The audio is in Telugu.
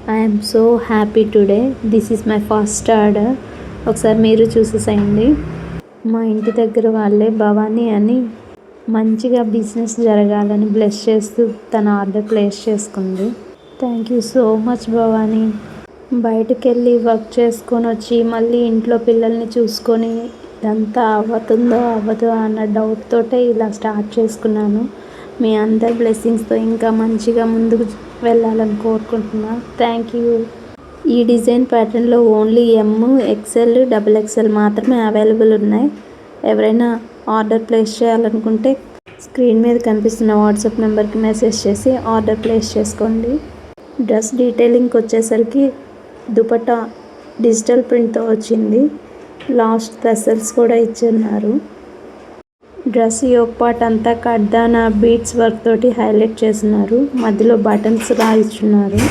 I'm so happy today. This is my first order. ఒకసారి మీరు చూసేసేయండి. మా ఇంటి దగ్గర వాళ్ళే భవానీ అని మంచిగా బిజినెస్ జరగాలని బ్లెస్ చేస్తూ తన ఆర్డర్ ప్లేస్ చేసుకుంది. Thank you so much Bhavani. బయటకు వెళ్ళి వర్క్ చేసుకొని వచ్చి మళ్ళీ ఇంట్లో పిల్లల్ని చూసుకొని ఇదంతా అవ్వతుందో అవ్వదో అన్న డౌట్ తోటే ఇలా స్టార్ట్ చేసుకున్నాను. మీ అందరి బ్లెస్సింగ్స్తో ఇంకా మంచిగా ముందుకు వెళ్ళాలని కోరుకుంటున్నా. Thank you. ఈ డిజైన్ ప్యాటర్న్లో ఓన్లీ ఎమ్, ఎక్సెల్, డబుల్ ఎక్సెల్ మాత్రమే అవైలబుల్ ఉన్నాయి. ఎవరైనా ఆర్డర్ ప్లేస్ చేయాలనుకుంటే స్క్రీన్ మీద కనిపిస్తున్న వాట్సాప్ నెంబర్కి మెసేజ్ చేసి ఆర్డర్ ప్లేస్ చేసుకోండి. డ్రెస్ డీటెయిలింగ్కి వచ్చేసరికి దుపట్టా డిజిటల్ ప్రింట్తో వచ్చింది. లాస్ట్ టసల్స్ కూడా ఇచ్చున్నారు. డ్రెస్ యోక్ పార్ట్ అంతా కడ్దానా బీడ్స్ వర్క్ తోటి హైలైట్ చేస్తున్నారు. మధ్యలో బటన్స్ రా ఇచ్చున్నారు.